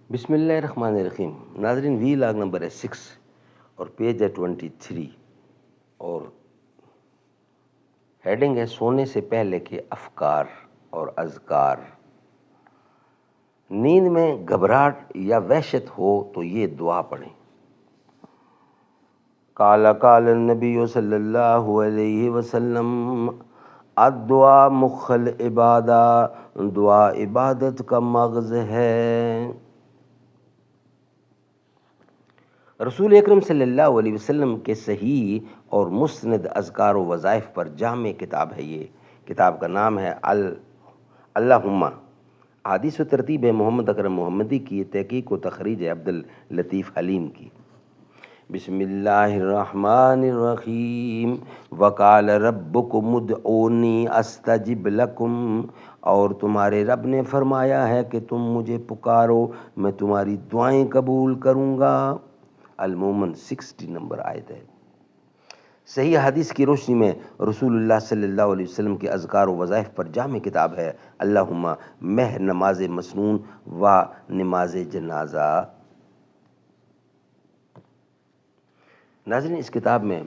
بسم اللہ الرحمن الرحیم۔ ناظرین، وی لاگ نمبر ہے 6 اور پیج ہے 23 اور ہیڈنگ ہے سونے سے پہلے کے افکار اور اذکار۔ نیند میں گھبراہٹ یا وحشت ہو تو یہ دعا پڑھیں۔ قال النبی صلی اللہ علیہ وسلم الدعاء مخ العبادہ، دعا عبادت کا مغز ہے۔ رسول اکرم صلی اللہ علیہ وسلم کے صحیح اور مستند اذکار و وظائف پر جامع کتاب ہے۔ یہ کتاب کا نام ہے اللہم۔ حدیث و ترتیب ہے محمد اکرم محمدی کی، تحقیق و تخریج ہے عبد اللطیف حلیم کی۔ بسم اللہ الرحمن الرحیم۔ وقال ربکم ادعونی استجب لکم، اور تمہارے رب نے فرمایا ہے کہ تم مجھے پکارو میں تمہاری دعائیں قبول کروں گا۔ المومن 60 نمبر آیت ہے۔ صحیح حدیث کی روشنی میں رسول اللہ صلی اللہ علیہ وسلم کے اذکار و وظائف پر جامع کتاب ہے اللہم، مہ نماز مسنون و نماز جنازہ۔ ناظرین، اس کتاب میں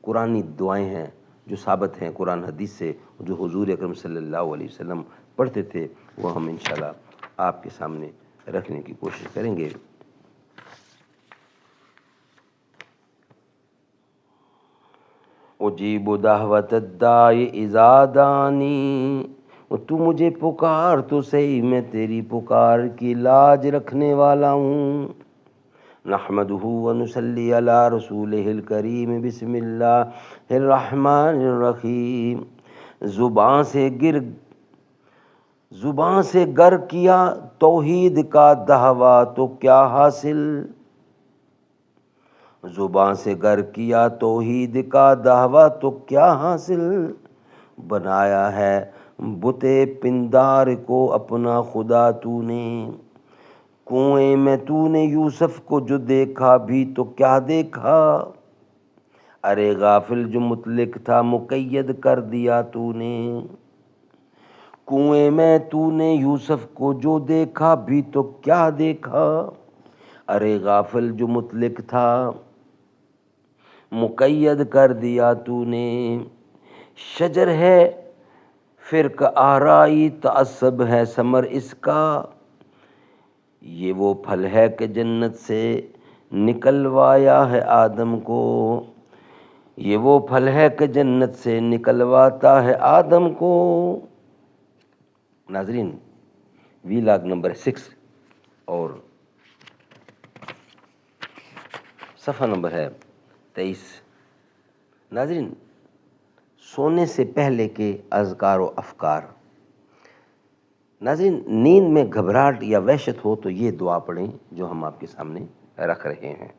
قرآنی دعائیں ہیں جو ثابت ہیں قرآن حدیث سے، جو حضور اکرم صلی اللہ علیہ وسلم پڑھتے تھے، وہ ہم انشاءاللہ آپ کے سامنے رکھنے کی کوشش کریں گے۔ اجیب دعوت الداعی اذا دعانی، تو مجھے پکار تو صحیح، میں تیری پکار کی لاج رکھنے والا ہوں۔ نحمدہ ونصلی علی رسولہ الکریم، بسم اللہ الرحمن الرحیم۔ زباں سے گر کیا توحید کا دعویٰ تو کیا حاصل، زباں سے گر کیا توحید کا دعویٰ تو کیا حاصل، بنایا ہے بت پندار کو اپنا خدا تو نے، کنویں میں تو نے یوسف کو جو دیکھا بھی تو کیا دیکھا، ارے غافل جو مطلق تھا مقید کر دیا تو نے، کنویں میں تو نے یوسف کو جو دیکھا بھی تو کیا دیکھا، ارے غافل جو مطلق تھا مقید کر دیا تو نے، شجر ہے فرق آرائی تعصب ہے ثمر اس کا، یہ وہ پھل ہے کہ جنت سے نکلوایا ہے آدم کو، یہ وہ پھل ہے کہ جنت سے نکلواتا ہے آدم کو۔ ناظرین، وی لاگ نمبر 6 اور صفحہ نمبر ہے 23۔ ناظرین، سونے سے پہلے کے اذکار و افکار۔ ناظرین، نیند میں گھبراہٹ یا وحشت ہو تو یہ دعا پڑھیں جو ہم آپ کے سامنے رکھ رہے ہیں۔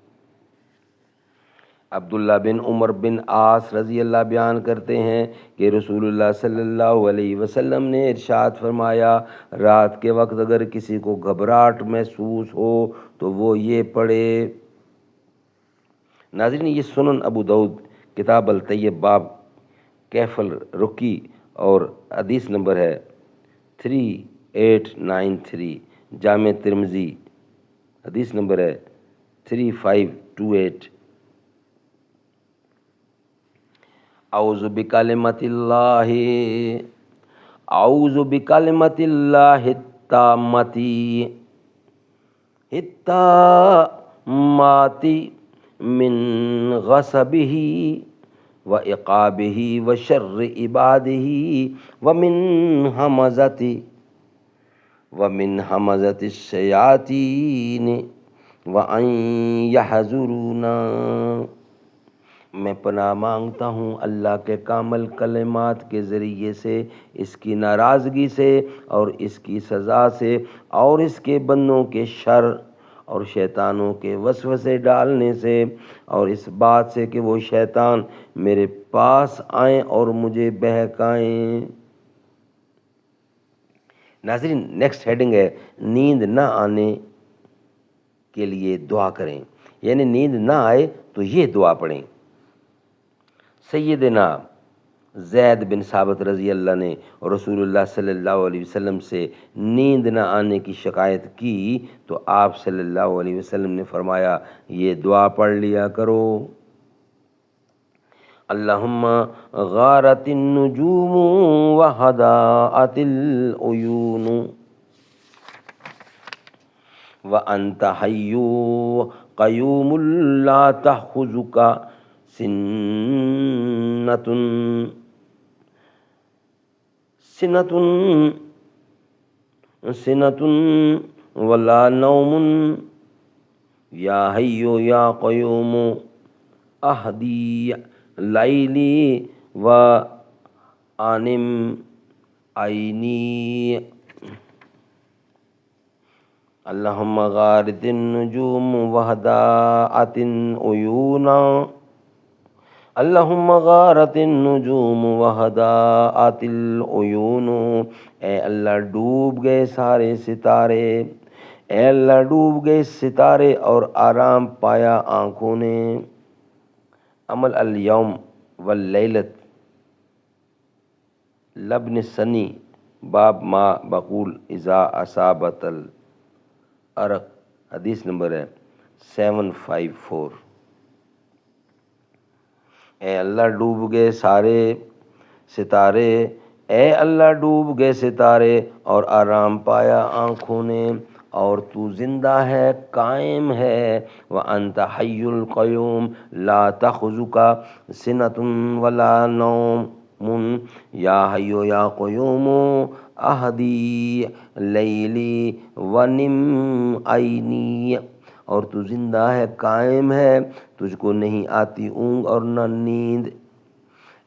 عبداللہ بن عمر بن عاص رضی اللہ بیان کرتے ہیں کہ رسول اللہ صلی اللہ علیہ وسلم نے ارشاد فرمایا، رات کے وقت اگر کسی کو گھبراہٹ محسوس ہو تو وہ یہ پڑھے۔ ناظرین، یہ سنن ابو داؤد کتاب الطیب باب کیف الرقی اور حدیث نمبر ہے 3893، جامع ترمذی حدیث نمبر ہے 3528۔ اعوذ بکلمۃ اللہ التامات من غصبہ و عقابہ و شر عبادہ ومن ہمزۃ الشیاطین وان یحضرون۔ میں پناہ مانگتا ہوں اللہ کے کامل کلمات کے ذریعے سے اس کی ناراضگی سے اور اس کی سزا سے اور اس کے بندوں کے شر اور شیطانوں کے وسوسے ڈالنے سے اور اس بات سے کہ وہ شیطان میرے پاس آئیں اور مجھے بہکائیں۔ ناظرین، نیکسٹ ہیڈنگ ہے نیند نہ آنے کے لیے دعا کریں، یعنی نیند نہ آئے تو یہ دعا پڑھیں۔ سیدنا زید بن ثابت رضی اللہ نے رسول اللہ صلی اللہ علیہ وسلم سے نیند نہ آنے کی شکایت کی تو آپ صلی اللہ علیہ وسلم نے فرمایا یہ دعا پڑھ لیا کرو، اللہم غارت النجوم وہداءت العیون وانت حی قیوم لا تأخذک سنۃ سنۃ ولا نوم یا حی یا قیوم اہدی لیلی و آنم عینی، اللہم غارت النجوم وہداءت العیون، اللہم غارت النجوم وہداءت العیون، اے اللہ ڈوب گئے سارے ستارے، اے اللہ ڈوب گئے ستارے اور آرام پایا آنکھوں نے۔ عمل الیوم واللیلت لبن سنی باب ما بقول اذا اصابت العرق، حدیث نمبر ہے 754۔ اے اللہ ڈوب گئے سارے ستارے، اے اللہ ڈوب گئے ستارے اور آرام پایا آنکھوں نے، اور تو زندہ ہے قائم ہے، وانت حی القیوم لا تأخذک سنۃ ولا نوم یا حی یا قیوم اہدی لیلی ونم عینی، اور تو زندہ ہے قائم ہے، تجھ کو نہیں آتی اونگ اور نہ نیند،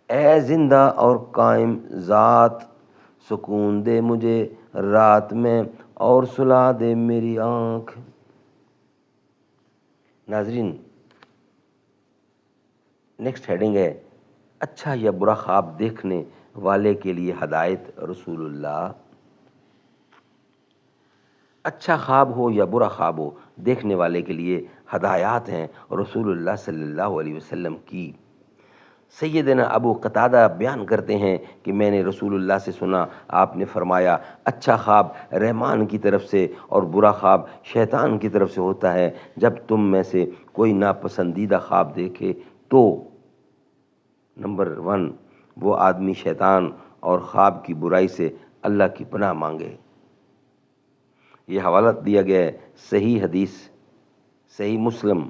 اے زندہ اور قائم ذات سکون دے مجھے رات میں اور سلا دے میری آنکھ۔ ناظرین، نیکسٹ ہیڈنگ ہے اچھا یا برا خواب دیکھنے والے کے لیے ہدایت رسول اللہ۔ اچھا خواب ہو یا برا خواب ہو، دیکھنے والے کے لیے ہدایات ہیں رسول اللہ صلی اللہ علیہ وسلم کی۔ سیدنا ابو قتادہ بیان کرتے ہیں کہ میں نے رسول اللہ سے سنا، آپ نے فرمایا اچھا خواب رحمان کی طرف سے اور برا خواب شیطان کی طرف سے ہوتا ہے۔ جب تم میں سے کوئی ناپسندیدہ خواب دیکھے تو نمبر 1 وہ آدمی شیطان اور خواب کی برائی سے اللہ کی پناہ مانگے۔ یہ حوالہ دیا گیا ہے صحیح حدیث، صحیح مسلم،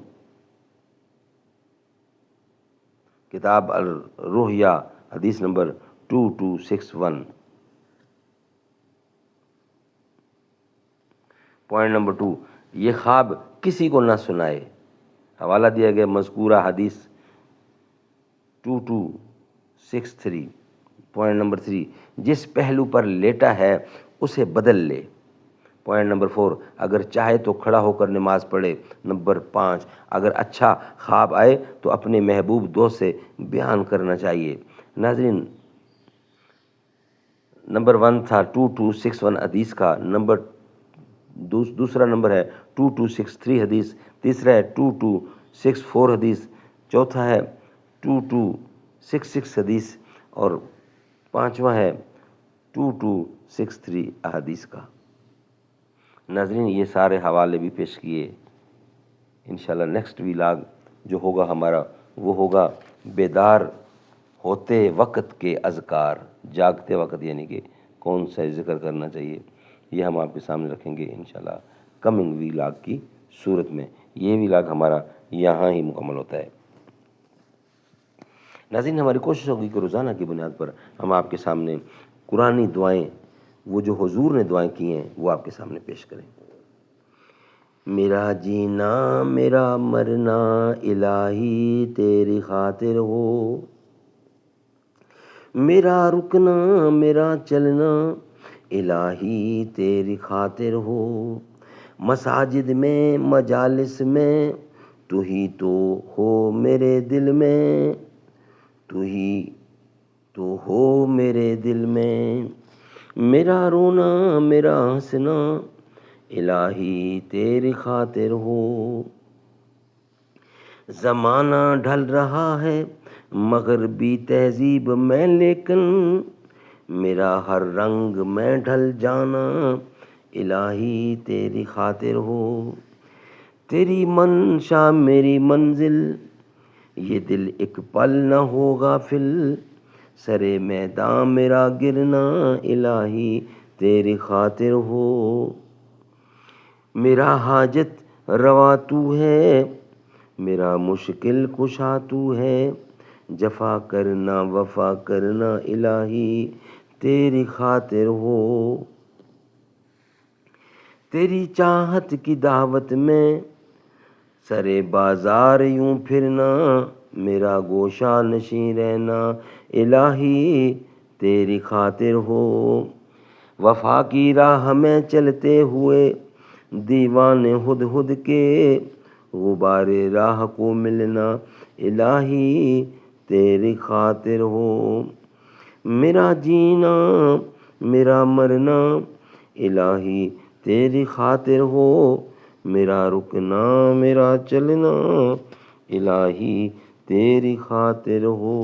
کتاب الرؤیا، حدیث نمبر 2261۔ پوائنٹ نمبر 2، یہ خواب کسی کو نہ سنائے۔ حوالہ دیا گیا مذکورہ حدیث 2263۔ پوائنٹ نمبر 3، جس پہلو پر لیٹا ہے اسے بدل لے۔ پوائنٹ نمبر 4، اگر چاہے تو کھڑا ہو کر نماز پڑھے۔ نمبر 5، اگر اچھا خواب آئے تو اپنے محبوب دوست سے بیان کرنا چاہیے۔ ناظرین، نمبر 1 تھا 2261 حدیث کا، دوسرا نمبر ہے 2263 حدیث، تیسرا ہے 2264 حدیث، چوتھا ہے 2266 حدیث، اور پانچواں ہے 2263 احادیث کا۔ ناظرین، یہ سارے حوالے بھی پیش کیے۔ انشاءاللہ نیکسٹ ویلاگ جو ہوگا ہمارا وہ ہوگا بیدار ہوتے وقت کے اذکار، جاگتے وقت یعنی کہ کون سا ذکر کرنا چاہیے، یہ ہم آپ کے سامنے رکھیں گے انشاءاللہ کمنگ ویلاگ کی صورت میں۔ یہ ویلاگ ہمارا یہاں ہی مکمل ہوتا ہے۔ ناظرین، ہماری کوشش ہوگی کہ روزانہ کی بنیاد پر ہم آپ کے سامنے قرآنی دعائیں، وہ جو حضور نے دعائیں کی ہیں، وہ آپ کے سامنے پیش کریں۔ میرا جینا میرا مرنا الہی تیری خاطر ہو، میرا رکنا میرا چلنا الہی تیری خاطر ہو، مساجد میں مجالس میں تو ہی تو ہو میرے دل میں، تو ہی تو ہو میرے دل میں، میرا رونا میرا ہنسنا الہی تیری خاطر ہو، زمانہ ڈھل رہا ہے مغربی تہذیب میں لیکن میرا ہر رنگ میں ڈھل جانا الہی تیری خاطر ہو، تیری منشا میری منزل، یہ دل ایک پل نہ ہو غافل، سرے میدان میرا گرنا الہی تیری خاطر ہو، میرا حاجت روا تو ہے، میرا مشکل کشا تو ہے، جفا کرنا وفا کرنا الہی تیری خاطر ہو، تیری چاہت کی دعوت میں سرے بازار یوں پھرنا، میرا گوشہ نشیں رہنا الہی تیری خاطر ہو، وفا کی راہ میں چلتے ہوئے دیوانے ہد کے غبار راہ کو ملنا الہی تیری خاطر ہو، میرا جینا میرا مرنا الہی تیری خاطر ہو، میرا رکنا میرا چلنا الہی تیری خاطر ہو۔